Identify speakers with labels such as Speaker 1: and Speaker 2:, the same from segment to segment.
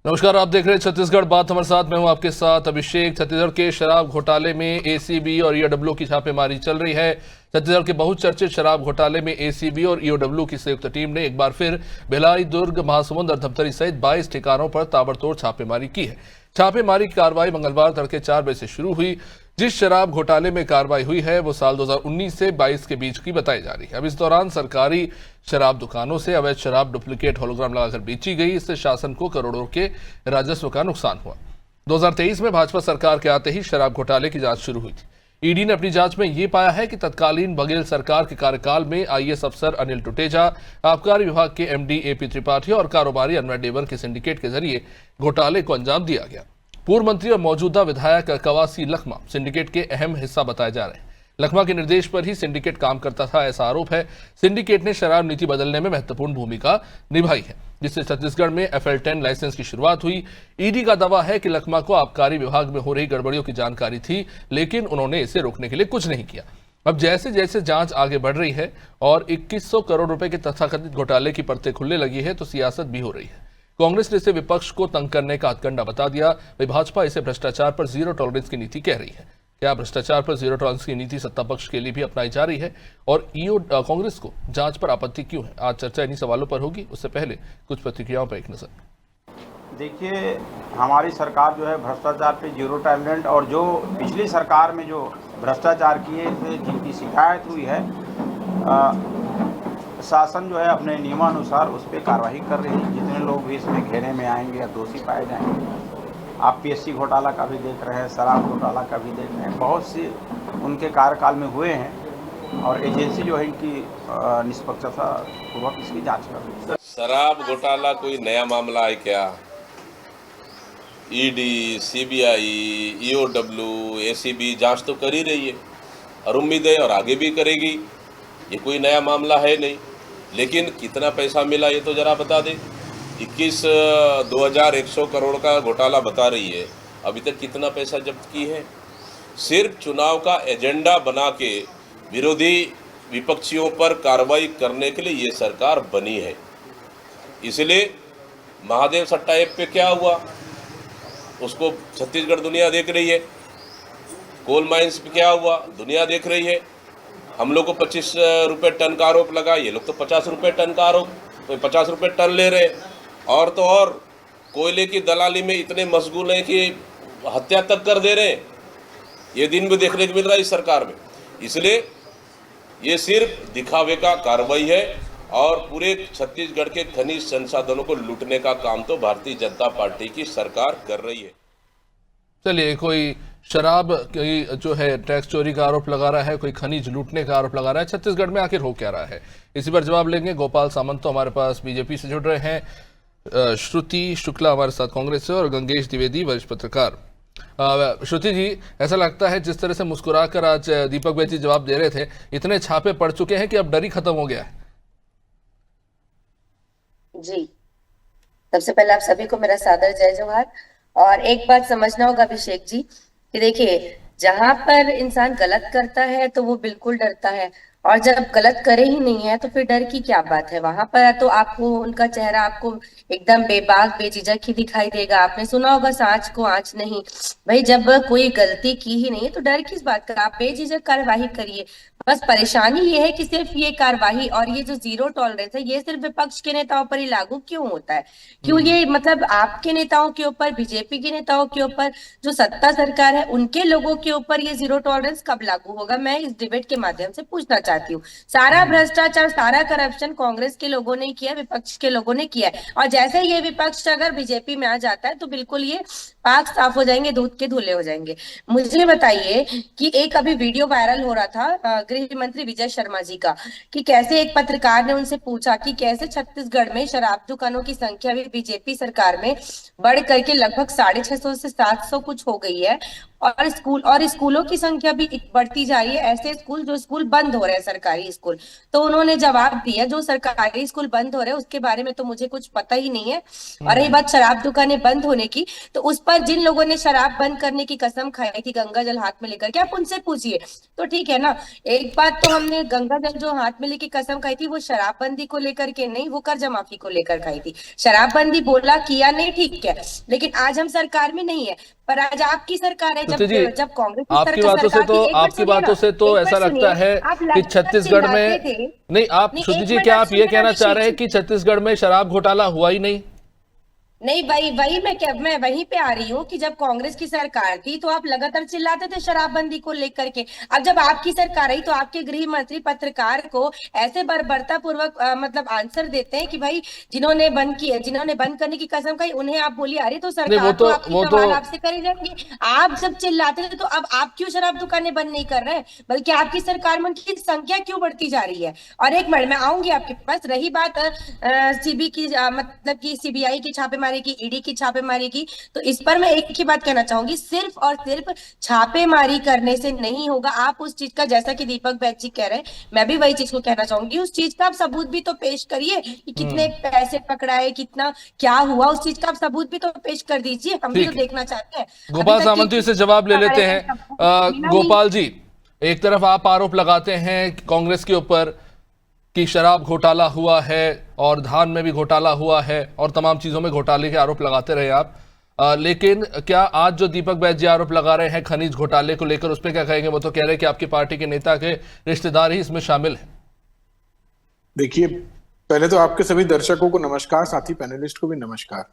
Speaker 1: नमस्कार, आप देख रहे हैं छत्तीसगढ़ बात। हमारे साथ मैं हूं आपके साथ अभिषेक। छत्तीसगढ़ के शराब घोटाले में एसीबी और ईओडब्ल्यू की छापेमारी चल रही है। छत्तीसगढ़ के बहुचर्चित शराब घोटाले में एसीबी और ईओडब्ल्यू की संयुक्त टीम ने एक बार फिर भिलाई, दुर्ग, महासमुंद और धमतरी सहित 22 ठिकानों पर ताबड़तोड़ छापेमारी की है। छापेमारी की कार्रवाई मंगलवार तड़के 4 बजे से शुरू हुई। जिस शराब घोटाले में कार्रवाई हुई है वो साल 2019 से 22 के बीच की बताई जा रही है। अब इस दौरान सरकारी शराब दुकानों से अवैध शराब डुप्लीकेट होलोग्राम लगाकर बेची गई। इससे शासन को करोड़ों के राजस्व का नुकसान हुआ। 2023 में भाजपा सरकार के आते ही शराब घोटाले की जांच शुरू हुई थी। ईडी ने अपनी जांच में ये पाया है कि तत्कालीन बघेल सरकार के कार्यकाल में आईएएस अफसर अनिल टुटेजा, आबकारी विभाग के एमडी एपी त्रिपाठी और कारोबारी अनवर डेवर के सिंडिकेट के जरिए घोटाले को अंजाम दिया गया। पूर्व मंत्री और मौजूदा विधायक कवासी लखमा सिंडिकेट के अहम हिस्सा बताए जा रहे हैं। लखमा के निर्देश पर ही सिंडिकेट काम करता था, ऐसा आरोप है। सिंडिकेट ने शराब नीति बदलने में महत्वपूर्ण भूमिका निभाई है, जिससे छत्तीसगढ़ में FL10 लाइसेंस की शुरुआत हुई। ईडी का दावा है कि लखमा को आबकारी विभाग में हो रही गड़बड़ियों की जानकारी थी, लेकिन उन्होंने इसे रोकने के लिए कुछ नहीं किया। अब जैसे जैसे जांच आगे बढ़ रही है और 2100 करोड़ रुपए के तथाकथित घोटाले की परतें खुलने लगी है, तो सियासत भी हो रही है। कांग्रेस ने इसे विपक्ष को तंग करने का हथकंडा बता दिया। वही भाजपा इसे भ्रष्टाचार पर जीरो टॉलरेंस की नीति कह रही है। क्या भ्रष्टाचार पर जीरो टॉलरेंस की नीति सत्ता पक्ष के लिए भी अपनाई जा रही है और कांग्रेस को जांच पर आपत्ति क्यों है? आज चर्चा इन्हीं सवालों पर होगी। उससे पहले कुछ प्रतिक्रियाओं पर एक नजर।
Speaker 2: देखिए, हमारी सरकार जो है भ्रष्टाचार पे जीरो टॉलरेंस, और जो पिछली सरकार में जो भ्रष्टाचार किए थे, जिनकी शिकायत हुई है, शासन जो है अपने नियमानुसार उस पर कार्रवाई कर रही है। जितने लोग भी इसमें घेरे में आएंगे या दोषी पाए जाएंगे, आप PSC घोटाला का भी देख रहे हैं, शराब घोटाला का भी देख रहे हैं, बहुत से उनके कार्यकाल में हुए हैं और एजेंसी जो है इनकी निष्पक्षता पूर्वक इसकी जांच कर रही है।
Speaker 3: शराब घोटाला कोई नया मामला है क्या? ईडी, CBI, EOW, ACB जांच तो कर ही रही है और उम्मीद है और आगे भी करेगी। ये कोई नया मामला है नहीं। लेकिन कितना पैसा मिला ये तो जरा बता दे। 21,100 करोड़ का घोटाला बता रही है, अभी तक कितना पैसा जब्त की है? सिर्फ चुनाव का एजेंडा बना के विरोधी विपक्षियों पर कार्रवाई करने के लिए ये सरकार बनी है। इसलिए महादेव सट्टा ऐप पे क्या हुआ उसको छत्तीसगढ़ दुनिया देख रही है। कोल माइंस पे क्या हुआ दुनिया देख रही है। हम लोग को 25 रुपये टन का आरोप लगा, ये लोग तो 50 रुपये टन का आरोप, तो 50 रुपये टन ले रहे। और तो और कोयले की दलाली में इतने मशगूल हैं कि हत्या तक कर दे रहे हैं। ये दिन भी देखने को मिल रहा है इस सरकार में। इसलिए ये सिर्फ दिखावे का कार्रवाई है और पूरे छत्तीसगढ़ के खनिज संसाधनों को लूटने का काम तो भारतीय जनता पार्टी की सरकार कर रही है।
Speaker 1: चलिए, कोई शराब की जो है टैक्स चोरी का आरोप लगा रहा है, कोई खनिज लूटने का आरोप लगा रहा है। छत्तीसगढ़ में आखिर हो क्या रहा है, इसी पर जवाब लेंगे। गोपाल सामंत तो हमारे पास बीजेपी से जुड़ रहे हैं, श्रुति शुक्ला हमारे साथ कांग्रेस से और गंगेश द्विवेदी वरिष्ठ पत्रकार। श्रुति जी, ऐसा लगता है जिस तरह से मुस्कुराकर आज दीपक बैज जी जवाब दे रहे थे, इतने छापे पड़ चुके हैं कि अब डर ही खत्म हो गया है।
Speaker 4: जी, सबसे पहले आप सभी को मेरा सादर जय जोहार। और एक बात समझना होगा अभिषेक जी कि देखिए, जहां पर इंसान गलत करता है तो वो बिल्कुल डरता है, और जब गलत करे ही नहीं है तो फिर डर की क्या बात है। वहां पर तो आपको उनका चेहरा आपको एकदम बेबाक बेझिझक ही दिखाई देगा। आपने सुना होगा सांच को आंच नहीं। भाई, जब कोई गलती की ही नहीं है तो डर किस बात का? आप बेझिझक कार्यवाही करिए। बस परेशानी ये है कि सिर्फ ये कार्यवाही और ये जो जीरो टॉलरेंस है, ये सिर्फ विपक्ष के नेताओं पर ही लागू क्यों होता है? क्यों ये मतलब आपके नेताओं के ऊपर, बीजेपी के नेताओं के ऊपर, जो सत्ता सरकार है उनके लोगों के ऊपर ये जीरो टॉलरेंस कब लागू होगा? मैं इस डिबेट के माध्यम से पूछना चाहती हूँ। सारा भ्रष्टाचार, सारा करप्शन कांग्रेस के लोगों ने किया, विपक्ष के लोगों ने किया है, और जैसे ये विपक्ष अगर बीजेपी में आ जाता है तो बिल्कुल ये पाक साफ हो जाएंगे, दूध के धुले हो जाएंगे। मुझे बताइए कि एक अभी वीडियो वायरल हो रहा था गृह मंत्री विजय शर्मा जी का, कि कैसे एक पत्रकार ने उनसे पूछा कि कैसे छत्तीसगढ़ में शराब दुकानों की संख्या भी बीजेपी सरकार में बढ़ करके लगभग 650 से 700 कुछ हो गई है, और स्कूलों की संख्या भी बढ़ती जा रही है। ऐसे स्कूल जो स्कूल बंद हो रहे हैं, सरकारी स्कूल, तो उन्होंने जवाब दिया जो सरकारी स्कूल बंद हो रहे हैं उसके बारे में तो मुझे कुछ पता ही नहीं है। और रही बात शराब दुकानें बंद होने की, तो उस पर जिन लोगों ने शराब बंद करने की कसम खाई थी गंगा जल हाथ में लेकर के, आप उनसे पूछिए तो ठीक है ना। एक बात तो हमने गंगा जल जो हाथ में लेके कसम खाई थी वो शराबबंदी को लेकर के नहीं, वो कर्ज माफी को लेकर खाई थी। शराबबंदी बोला किया नहीं ठीक है, लेकिन आज हम सरकार में नहीं है, पर आज आपकी सरकार है।
Speaker 1: श्रुति जी,
Speaker 4: जब कांग्रेस की
Speaker 1: आपकी बातों से तो ऐसा लगता है कि छत्तीसगढ़ में नहीं, आप श्रुति जी क्या आप ये कहना चाह रहे हैं कि छत्तीसगढ़ में शराब घोटाला हुआ ही नहीं?
Speaker 4: नहीं भाई, मैं वहीं पे आ रही हूँ कि जब कांग्रेस की सरकार थी तो आप लगातार चिल्लाते थे शराबबंदी को लेकर के। अब जब आपकी सरकार आई तो आपके गृह मंत्री पत्रकार को ऐसे बर्बरता पूर्वक मतलब आंसर देते हैं कि भाई जिन्होंने बंद करने की कसम खाई उन्हें आप बोलिए अरे तो सरकार तो आपकी सवाल आपसे करे जाएंगे। आप जब चिल्लाते थे तो अब आप क्यों शराब दुकानें बंद नहीं कर रहे हैं, बल्कि आपकी सरकार में उनकी संख्या क्यों बढ़ती जा रही है। और एक मिनट मैं आऊंगी आपके पास। रही बात सीबी की मतलब की सीबीआई की छापेमारी की, ईडी की छापेमारी की, तो इस पर मैं एक ही बात कहना चाहूंगी, सिर्फ और सिर्फ छापेमारी करने से नहीं होगा। आप उस चीज का, जैसा कि दीपक बैच जी कह रहे हैं, मैं भी वही चीज को कहना चाहूंगी, उस चीज का आप सबूत भी तो पेश करिए कि कितने पैसे पकड़ाए, कितना क्या हुआ, उस चीज का आप सबूत भी तो पेश कर दीजिए। हम भी तो देखना चाहते हैं।
Speaker 1: गोपाल सामंत इसे जवाब ले लेते हैं। गोपाल जी, एक तरफ आप आरोप लगाते हैं कांग्रेस के ऊपर कि शराब घोटाला हुआ है और धान में भी घोटाला हुआ है और तमाम चीजों में घोटाले के आरोप लगाते रहे आप, लेकिन क्या आज जो दीपक बैच जी आरोप लगा रहे हैं खनिज घोटाले को लेकर, उस पर क्या कहेंगे? वो तो कह रहे हैं कि आपकी पार्टी के नेता के रिश्तेदार ही इसमें शामिल हैं।
Speaker 5: देखिए, पहले तो आपके सभी दर्शकों को नमस्कार, साथी पैनलिस्ट को भी नमस्कार।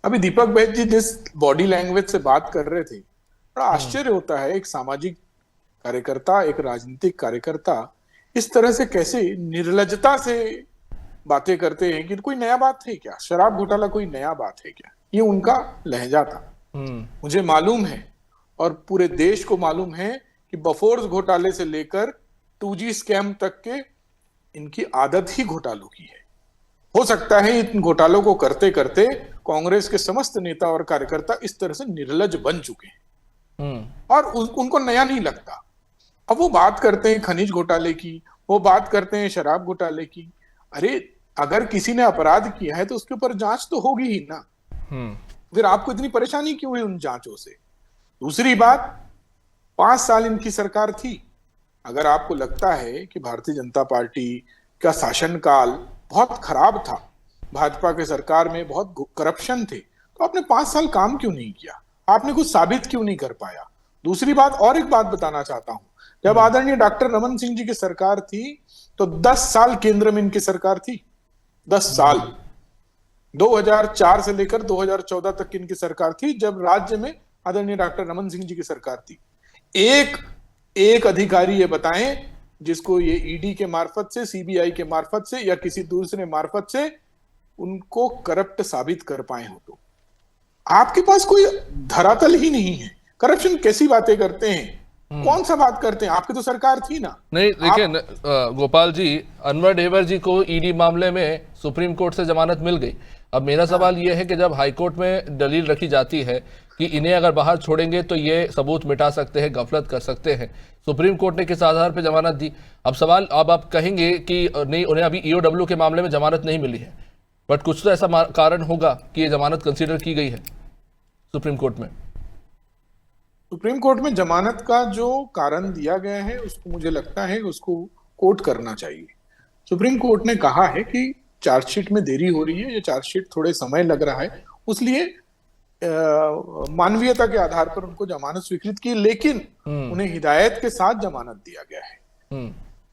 Speaker 5: अभी दीपक बैच जी जिस बॉडी लैंग्वेज से बात कर रहे थे, बड़ा आश्चर्य होता है। एक सामाजिक कार्यकर्ता, एक राजनीतिक कार्यकर्ता इस तरह से कैसे निर्लजता से बातें करते हैं कि कोई नया बात है क्या, शराब घोटाला कोई नया बात है क्या। ये उनका लहजा था। मुझे मालूम है और पूरे देश को मालूम है कि बफोर्स घोटाले से लेकर 2G स्कैम तक के इनकी आदत ही घोटालों की है। हो सकता है इन घोटालों को करते करते कांग्रेस के समस्त नेता और कार्यकर्ता इस तरह से निर्लज बन चुके हैं और उनको नया नहीं लगता। अब वो बात करते हैं खनिज घोटाले की, वो बात करते हैं शराब घोटाले की। अरे अगर किसी ने अपराध किया है तो उसके ऊपर जांच तो होगी ही ना। फिर आपको इतनी परेशानी क्यों हुई उन जांचों से? दूसरी बात, 5 साल इनकी सरकार थी। अगर आपको लगता है कि भारतीय जनता पार्टी का शासनकाल बहुत खराब था, भाजपा के सरकार में बहुत करप्शन थे, तो आपने 5 साल काम क्यों नहीं किया? आपने कुछ साबित क्यों नहीं कर पाया? दूसरी बात, और एक बात बताना चाहता हूं, जब आदरणीय डॉक्टर रमन सिंह जी की सरकार थी तो 10 साल केंद्र में इनकी सरकार थी। 10 साल 2004 से लेकर 2014 तक की इनकी सरकार थी, जब राज्य में आदरणीय डॉक्टर रमन सिंह जी की सरकार थी। एक अधिकारी ये बताएं जिसको ये ईडी के मार्फत से, सीबीआई के मार्फत से या किसी दूसरे मार्फत से उनको करप्ट साबित कर पाए हो। तो आपके पास कोई धरातल ही नहीं है। करप्शन कैसी बातें करते हैं, कौन सा बात करते हैं? आपकी तो सरकार थी ना। नहीं
Speaker 1: देखिए गोपाल जी, अनवर ढेबर जी को ईडी मामले में सुप्रीम कोर्ट से जमानत मिल गई। अब मेरा सवाल यह है कि जब हाईकोर्ट में दलील रखी जाती है कि इन्हें अगर बाहर छोड़ेंगे तो ये सबूत मिटा सकते हैं, गफलत कर सकते हैं, सुप्रीम कोर्ट ने किस आधार पर जमानत दी? अब सवाल, अब आप कहेंगे कि नहीं, उन्हें अभी ईओडब्ल्यू के मामले में जमानत नहीं मिली है, बट कुछ तो ऐसा कारण होगा कि ये जमानत कंसिडर की गई है सुप्रीम कोर्ट में।
Speaker 5: सुप्रीम कोर्ट में जमानत का जो कारण दिया गया है उसको मुझे लगता है उसको कोर्ट करना चाहिए। सुप्रीम कोर्ट ने कहा है कि चार्जशीट में देरी हो रही है, ये चार्जशीट थोड़े समय लग रहा है, उसलिए मानवीयता के आधार पर उनको जमानत स्वीकृत की, लेकिन उन्हें हिदायत के साथ जमानत दिया गया है।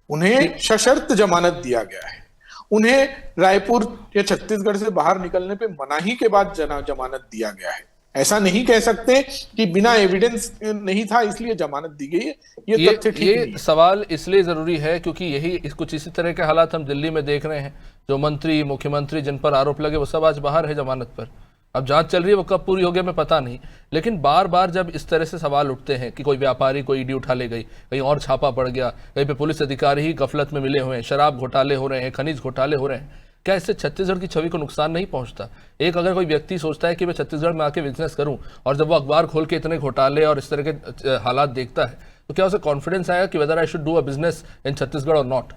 Speaker 5: उन्हें सशर्त जमानत दिया गया है। उन्हें रायपुर या छत्तीसगढ़ से बाहर निकलने पे मनाही के बाद जमानत दिया गया है। ऐसा नहीं कह सकते कि बिना एविडेंस नहीं था इसलिए जमानत दी गई है। ये तथ्य ठीक नहीं है।
Speaker 1: सवाल इसलिए जरूरी है क्योंकि यही कुछ इसी तरह के हालात हम दिल्ली में देख रहे हैं। जो मंत्री, मुख्यमंत्री जिन पर आरोप लगे वो सब आज बाहर है जमानत पर। अब जांच चल रही है, वो कब पूरी हो गई हमें पता नहीं, लेकिन बार बार जब इस तरह से सवाल उठते हैं कि कोई व्यापारी को ईडी उठा ले गई, कहीं और छापा पड़ गया, कहीं पे पुलिस अधिकारी ही गफलत में मिले हुए हैं, शराब घोटाले हो रहे हैं, खनिज घोटाले हो रहे हैं, क्या इससे छत्तीसगढ़ की छवि को नुकसान नहीं पहुंचता? एक अगर कोई व्यक्ति सोचता है कि मैं छत्तीसगढ़ में आके बिजनेस करूं और जब वो अखबार खोल के इतने घोटाले और इस तरह के हालात देखता है तो क्या उसे कॉन्फिडेंस आएगा कि whether I should do a business in Chhattisgarh और not?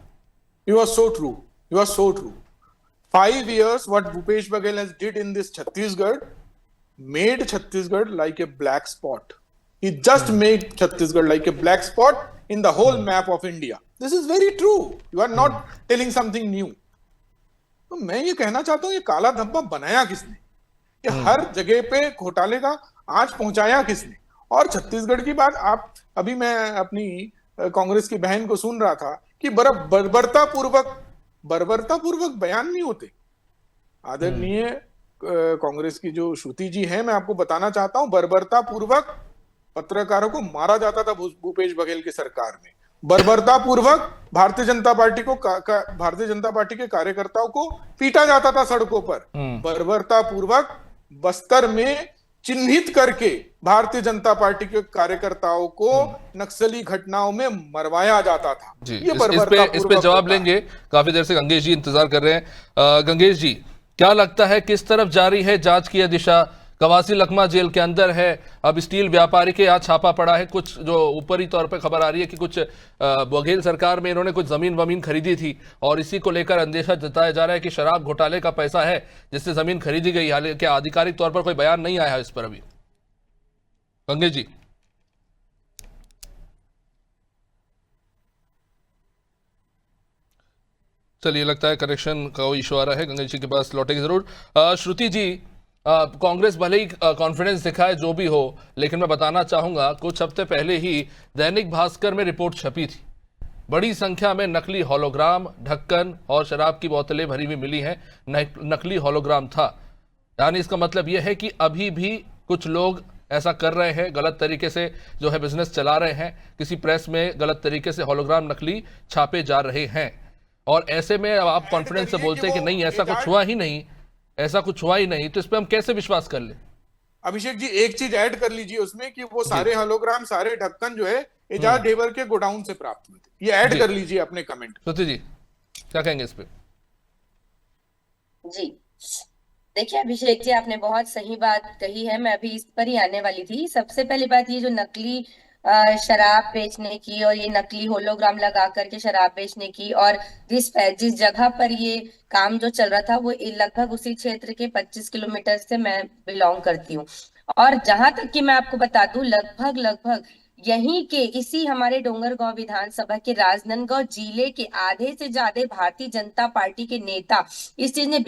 Speaker 5: You are so true. You are so true. 5 years, what Bhupesh Baghel has did in this Chhattisgarh made Chhattisgarh like a black spot. He just made Chhattisgarh like a black spot in the whole map of India. This is very true. You are not telling something new. तो मैं ये कहना चाहता हूँ, ये काला धब्बा बनाया किसने? ये हर जगह पे घोटाले का आंच पहुंचाया किसने? और छत्तीसगढ़ की बात, आप अभी मैं अपनी कांग्रेस की बहन को सुन रहा था कि बर्बरता पूर्वक बयान नहीं होते। आदरणीय कांग्रेस की जो श्रुति जी हैं, मैं आपको बताना चाहता हूं, बर्बरता पूर्वक पत्रकारों को मारा जाता था भूपेश बघेल की सरकार में। बर्बरता पूर्वक भारतीय जनता पार्टी के कार्यकर्ताओं को पीटा जाता था सड़कों पर। बर्बरता पूर्वक बस्तर में चिन्हित करके भारतीय जनता पार्टी के कार्यकर्ताओं को नक्सली घटनाओं में मरवाया जाता था।
Speaker 1: जी, इस पे जवाब लेंगे। काफी देर से गंगेश जी इंतजार कर रहे हैं। गंगेश जी, क्या लगता है किस तरफ जारी है जांच की दिशा? कवासी लखमा जेल के अंदर है, अब स्टील व्यापारी के यहाँ छापा पड़ा है। कुछ जो ऊपरी तौर पर खबर आ रही है कि कुछ बघेल सरकार में इन्होंने कुछ जमीन वमीन खरीदी थी और इसी को लेकर अंदेशा जताया जा रहा है कि शराब घोटाले का पैसा है जिससे जमीन खरीदी गई। हालांकि आधिकारिक तौर पर कोई बयान नहीं आया है इस पर अभी। गंगेश जी, चलिए, लगता है कनेक्शन का कोई इशू आ रहा है। गंगेश जी के पास लौटेंगे जरूर। श्रुति जी, कांग्रेस भले ही कॉन्फिडेंस दिखाए जो भी हो, लेकिन मैं बताना चाहूंगा कुछ हफ्ते पहले ही दैनिक भास्कर में रिपोर्ट छपी थी। बड़ी संख्या में नकली होलोग्राम, ढक्कन और शराब की बोतलें भरी हुई मिली हैं। नकली होलोग्राम था, यानी इसका मतलब यह है कि अभी भी कुछ लोग ऐसा कर रहे हैं, गलत तरीके से जो है बिजनेस चला रहे हैं। किसी प्रेस में गलत तरीके से होलोग्राम नकली छापे जा रहे हैं और ऐसे में अब आप कॉन्फिडेंस से बोलते हैं कि नहीं ऐसा कुछ हुआ ही नहीं, ऐसा कुछ हुआ ही नहीं, तो इस पे हम कैसे विश्वास कर ले?
Speaker 5: अभिषेक जी, एक चीज ऐड कर लीजिए उसमें कि वो सारे होलोग्राम, सारे ढक्कन जो है एजाज ढेबर के गोडाउन से प्राप्त हुए थे। ये ऐड कर लीजिए अपने कमेंट।
Speaker 1: श्रुति जी, क्या कहेंगे इस पे?
Speaker 4: जी, देखिए अभिषेक जी, आपने बहुत सही बात कही है। मैं अभी इस पर ही आने वाली थी। सबसे पहली बात, ये जो नकली शराब बेचने की और ये नकली होलोग्राम लगा करके शराब बेचने की, और जिस जगह पर ये काम जो चल रहा था वो लगभग उसी क्षेत्र के 25 किलोमीटर से मैं बिलोंग करती हूँ। और जहां तक कि मैं आपको बता दूं, लगभग यहीं के इसी हमारे डोंगरगांव विधानसभा के राजनांदगांव जिले के आधे से ज्यादा भारतीय जनता पार्टी के नेता इस चीज में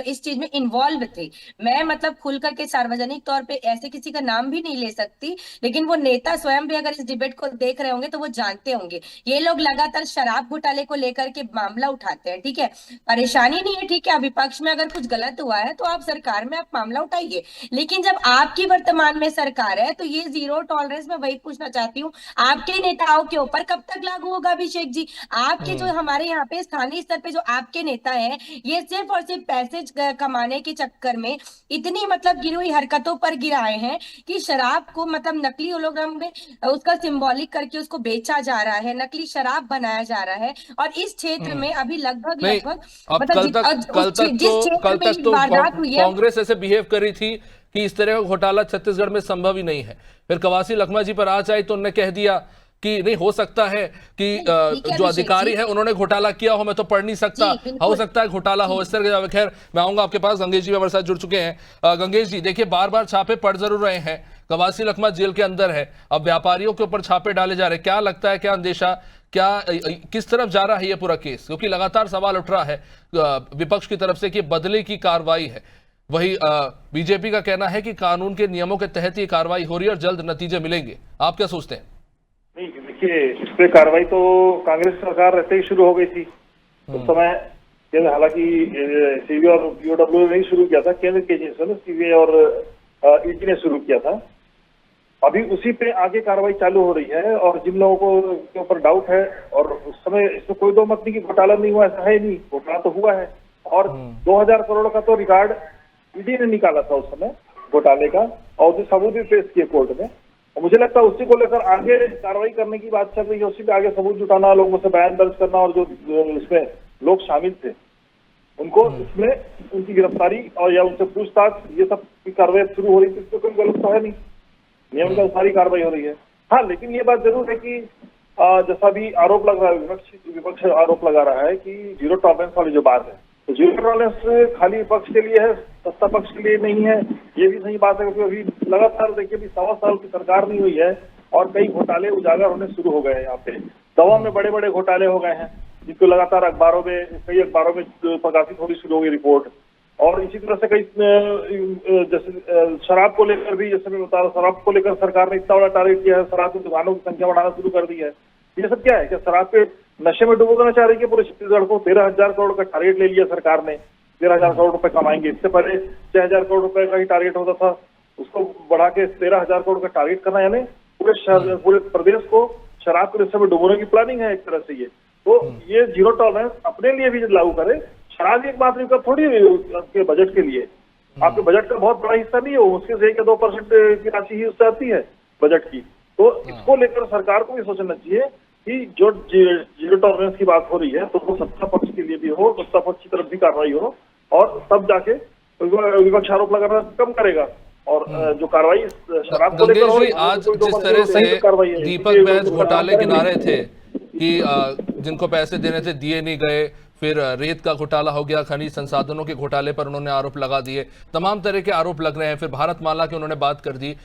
Speaker 4: इस चीज में इन्वॉल्व थे। मैं खुल करके सार्वजनिक तौर पे ऐसे किसी का नाम भी नहीं ले सकती, लेकिन वो नेता स्वयं भी अगर इस डिबेट को देख रहे होंगे तो वो जानते होंगे। ये लोग लगातार शराब घोटाले को लेकर के मामला उठाते हैं, ठीक है, परेशानी नहीं है, ठीक है, विपक्ष में अगर कुछ गलत हुआ है तो आप सरकार में आप मामला उठाइए, लेकिन जब आपकी वर्तमान में सरकार है तो ये जीरो टॉलरेंस में वही पूछना चाहती हूँ, आपके नेताओं के ऊपर कब तक लागू होगा अभिषेक जी? आपके जो हमारे यहाँ पे स्थानीय स्तर पे जो आपके नेता हैं, ये सिर्फ और सिर्फ पैसे कमाने के चक्कर में इतनी गिरी हुई हरकतों पर गिराए हैं कि शराब को नकली होलोग्राम में उसका सिंबॉलिक करके उसको बेचा जा रहा है, नकली शराब बनाया जा रहा है। और इस क्षेत्र में अभी लगभग
Speaker 1: कल तक तो कांग्रेस ऐसे बिहेव कर रही थी कि इस तरह का घोटाला छत्तीसगढ़ में संभव ही नहीं है। फिर कवासी लखमा जी पर आज आई तो उन्होंने कह दिया कि नहीं हो सकता है कि जो अधिकारी है उन्होंने घोटाला किया हो, मैं तो पढ़ नहीं सकता, हो सकता है घोटाला हो, इस तरह के। खैर, मैं आऊंगा आपके पास। गंगेश जी हमारे साथ जुड़ चुके हैं। गंगेश जी, देखिए, बार बार छापे पड़ जरूर रहे हैं, कवासी लखमा जेल के अंदर है, अब व्यापारियों के ऊपर छापे डाले जा रहे हैं। क्या लगता है, क्या अंदेशा, क्या किस तरफ जा रहा है ये पूरा केस? क्योंकि लगातार सवाल उठ रहा है विपक्ष की तरफ से कि बदले की कार्रवाई है। वही बीजेपी का कहना है कि कानून के नियमों के तहत ये कार्रवाई हो रही है और जल्द नतीजे मिलेंगे। आप क्या सोचते हैं?
Speaker 6: नहीं, देखिए, इस पे कार्रवाई तो कांग्रेस सरकार रहते ही शुरू हो गई थी उस समय। हालांकि सीबीआई और ईओडब्ल्यू ने नहीं शुरू किया था, केंद्र की एजेंसी ने, सीबीआई और ईडी ने शुरू किया था। अभी उसी पे आगे कार्रवाई चालू हो रही है और जिन लोगों को के ऊपर डाउट है, और उस समय इसमें कोई दो मत नहीं कि घोटाला नहीं हुआ, ऐसा है नहीं, घोटाला तो हुआ है। और 2000 करोड़ का तो रिकॉर्ड ईडी ने निकाला था उस समय घोटाले का, और उसने सबूत भी पेश किए कोर्ट में। और मुझे लगता है उसी को लेकर आगे कार्रवाई करने की बात चल रही है, उसी पे आगे सबूत जुटाना, लोगों से बयान दर्ज करना, और जो इसमें लोग शामिल थे उनको इसमें उनकी गिरफ्तारी और या उनसे पूछताछ ये सब की कार्रवाई शुरू हो रही थी, इसमें कोई गलत तो है नहीं, नियम के अनुसार ही कार्रवाई हो रही है। हाँ, लेकिन ये बात जरूर है कि जैसा भी आरोप लग रहा है, विपक्ष आरोप लगा रहा है कि जीरो टॉलरेंस वाली जो बात है, तो जीरो टॉलरेंस खाली विपक्ष के लिए है, सत्ता पक्ष के लिए नहीं है। ये भी सही बात है, क्योंकि अभी लगातार देखिए अभी 1.25 साल की सरकार नहीं हुई है और कई घोटाले उजागर होने शुरू हो गए हैं। यहाँ पे दवा में बड़े बड़े घोटाले हो गए हैं, जिनको लगातार कई अखबारों में प्रकाशित होनी शुरू हो गई रिपोर्ट। और इसी तरह से कई जैसे शराब को लेकर भी, जैसे मैं बता रहा, शराब को लेकर सरकार ने इतना बड़ा टारगेट किया है, शराब की दुकानों की संख्या बढ़ाना शुरू कर दी है। ये सब क्या है? क्या शराब के नशे में डुबो देना चाह रही है पूरे छत्तीसगढ़ को? 13,000 करोड़ का टारगेट ले लिया सरकार ने, 13,000 करोड़ रुपए कमाएंगे। इससे पहले 6,000 करोड़ रुपए का ही टारगेट होता था, उसको बढ़ा के 13,000 करोड़ का टारगेट करना, यानी पूरे प्रदेश को शराब के नशे में डुबोने की प्लानिंग है एक तरह से। तो ये जीरो टॉलरेंस अपने लिए भी लागू करे। शराब एक मात्र विकल्प थोड़ी है आपके बजट के लिए, आपके बजट का बहुत बड़ा हिस्सा नहीं है वो, मुश्किल से 1 या 2% की राशि ही उससे आती है बजट की। तो इसको लेकर सरकार को भी सोचना चाहिए कि जो जीरो टॉलरेंस की बात हो रही है, तो वो सत्ता पक्ष के लिए भी हो, सत्ता पक्ष की तरफ भी कार्रवाई हो, और तब जाके विपक्ष आरोप लगाना कम करेगा। और जो कार्रवाई शराब को लेकर हो रही है,
Speaker 1: आज जिस तरह से दीपक बैज घोटाले गिना रहे थे कि जिनको पैसे देने थे दिए नहीं गए, फिर रेत का घोटाला हो गया, खनिज संसाधनों के घोटाले पर उन्होंने आरोप लगा दिए, तमाम तरह के आरोप लग रहे हैं, फिर भारतमाला की उन्होंने बात कर दी।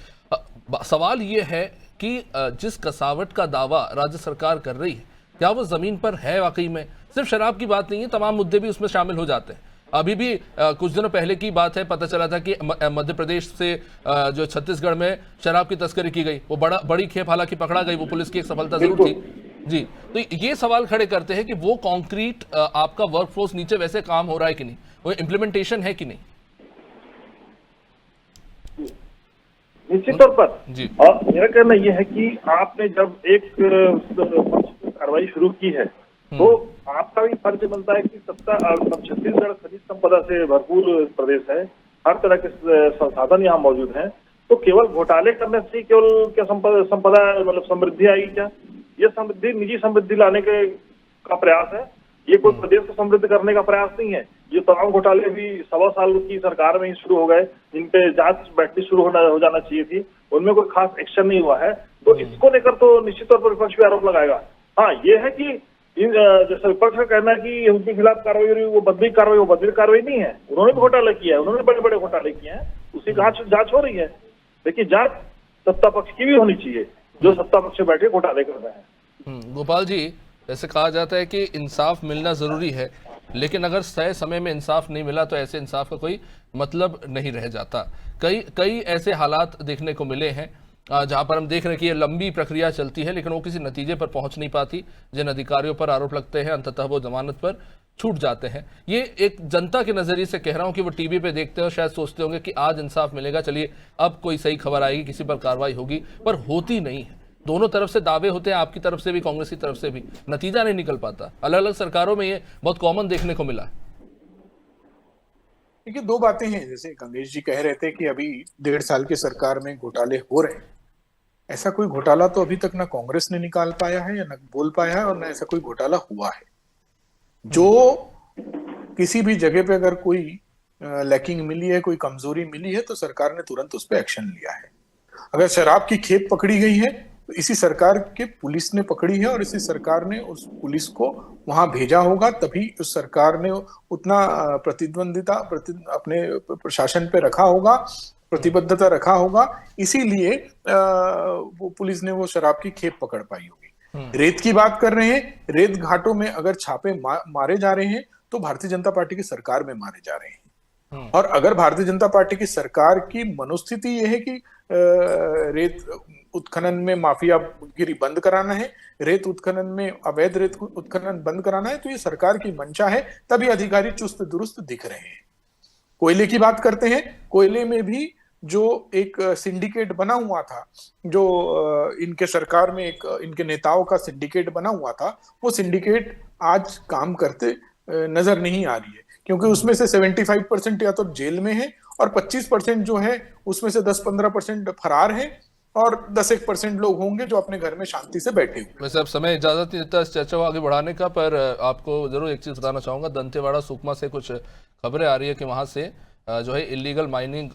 Speaker 1: सवाल ये है कि जिस कसावट का दावा राज्य सरकार कर रही है, क्या वो जमीन पर है वाकई में? सिर्फ शराब की बात नहीं है, तमाम मुद्दे भी उसमें शामिल हो जाते हैं। अभी भी कुछ दिनों पहले की बात है, पता चला था कि मध्य प्रदेश से जो छत्तीसगढ़ में शराब की तस्करी की गई, वो बड़ी खेप हालांकि पकड़ा गई, वो पुलिस की एक सफलता जरूर थी जी। तो ये सवाल खड़े करते हैं कि वो कॉन्क्रीट आपका वर्कफोर्स नीचे वैसे काम हो रहा है कि नहीं, वो इम्प्लीमेंटेशन है कि नहीं?
Speaker 6: निश्चित तौर पर
Speaker 1: जी।
Speaker 6: और मेरा कहना यह है कि आपने जब एक कार्रवाई शुरू की है, तो आपका भी फर्ज बनता है कि छत्तीसगढ़ खनिज संपदा से भरपूर प्रदेश है, हर तरह के संसाधन यहाँ मौजूद हैं। तो केवल घोटाले करने से केवल क्या संपदा मतलब समृद्धि आएगी क्या? ये समृद्धि निजी समृद्धि लाने का प्रयास है, ये कोई प्रदेश को समृद्ध करने का प्रयास नहीं है। ये तमाम घोटाले भी 1.25 साल की सरकार में ही शुरू हो गए, जिन पे जांच बैठनी शुरू हो जाना चाहिए थी, उनमें कोई खास एक्शन नहीं हुआ है। तो इसको लेकर तो निश्चित तौर पर विपक्ष भी आरोप लगाएगा। हाँ, ये है कि जैसे विपक्ष का कहना है कि उनके खिलाफ कार्रवाई हो रही है, वो बदली कार्रवाई नहीं है। उन्होंने भी घोटाला किया है, उन्होंने बड़े बड़े घोटाले किए हैं, उसी का जांच हो रही है। लेकिन जांच सत्ता पक्ष की भी होनी चाहिए, जो सत्ता पक्ष में बैठे घोटाले कर रहे हैं।
Speaker 1: गोपाल जी, जैसे कहा जाता है कि इंसाफ मिलना जरूरी है, लेकिन अगर तय समय में इंसाफ नहीं मिला तो ऐसे इंसाफ का कोई मतलब नहीं रह जाता। कई ऐसे हालात देखने को मिले हैं जहां पर हम देख रहे हैं कि ये लंबी प्रक्रिया चलती है, लेकिन वो किसी नतीजे पर पहुंच नहीं पाती। जिन अधिकारियों पर आरोप लगते हैं, अंततः वो जमानत पर छूट जाते हैं। ये एक जनता के नजरिए से कह रहा हूं कि वो टीवी पे देखते हो, शायद सोचते होंगे कि आज इंसाफ मिलेगा, चलिए अब कोई सही खबर आएगी, किसी पर कार्रवाई होगी, पर होती नहीं है। दोनों तरफ से दावे होते हैं, आपकी तरफ से भी, कांग्रेस की तरफ से भी, नतीजा नहीं निकल पाता। अलग अलग सरकारों में ये बहुत कॉमन देखने को मिला है।
Speaker 5: देखिए, 2 बातें हैं। जैसे गंगेश जी कह रहे थे कि अभी 1.5 साल की सरकार में घोटाले हो रहे हैं, ऐसा कोई घोटाला तो अभी तक ना कांग्रेस ने निकाल पाया है या ना बोल पाया है, और ना ऐसा कोई घोटाला हुआ है। जो किसी भी जगह पे अगर कोई लैकिंग मिली है, कोई कमजोरी मिली है, तो सरकार ने तुरंत उस पर एक्शन लिया है। अगर शराब की खेप पकड़ी गई है तो इसी सरकार के पुलिस ने पकड़ी है, और इसी सरकार ने उस पुलिस को वहां भेजा होगा, तभी उस सरकार ने उतना प्रतिद्वंदिता अपने प्रशासन पे रखा होगा, प्रतिबद्धता रखा होगा, इसीलिए वो पुलिस ने वो शराब की खेप पकड़ पाई होगी। रेत की बात कर रहे हैं, रेत घाटों में अगर छापे मारे जा रहे हैं तो भारतीय जनता पार्टी की सरकार में मारे जा रहे हैं। और अगर भारतीय जनता पार्टी की सरकार की मनोस्थिति यह है कि रेत उत्खनन में माफियागिरी बंद कराना है, रेत उत्खनन में अवैध रेत उत्खनन बंद कराना है, तो ये सरकार की मंशा है, तभी अधिकारी चुस्त दुरुस्त दिख रहे हैं। कोयले की बात करते हैं, कोयले में भी जो एक सिंडिकेट बना हुआ था, जो इनके सरकार में एक इनके नेताओं का सिंडिकेट बना हुआ था, वो सिंडिकेट आज काम करते नजर नहीं आ रही है, क्योंकि उसमें से 75% या तो जेल में है और 25% जो है उसमें से 10-15% फरार है। और 10-1% लोग होंगे जो अपने घर में शांति से बैठे हुए।
Speaker 1: वैसे अब समय इजाजत नहीं देता इस चर्चा को आगे बढ़ाने का, पर आपको जरूर एक चीज बताना चाहूंगा। दंतेवाड़ा सुकमा से कुछ खबरें आ रही है कि वहां से जो है इलीगल माइनिंग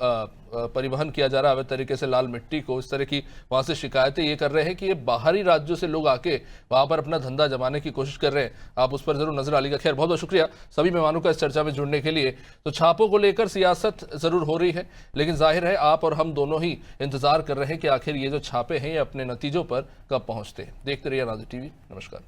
Speaker 1: परिवहन किया जा रहा है अवैध तरीके से लाल मिट्टी को। इस तरह की वहां से शिकायतें ये कर रहे हैं कि ये बाहरी राज्यों से लोग आके वहां पर अपना धंधा जमाने की कोशिश कर रहे हैं। आप उस पर जरूर नजर डालिएगा। खैर, बहुत बहुत शुक्रिया सभी मेहमानों का इस चर्चा में जुड़ने के लिए। तो छापों को लेकर सियासत जरूर हो रही है, लेकिन जाहिर है आप और हम दोनों ही इंतजार कर रहे हैं कि आखिर ये जो छापे हैं ये अपने नतीजों पर कब पहुंचते हैं। देखते रहिए नाज़िर टीवी। नमस्कार।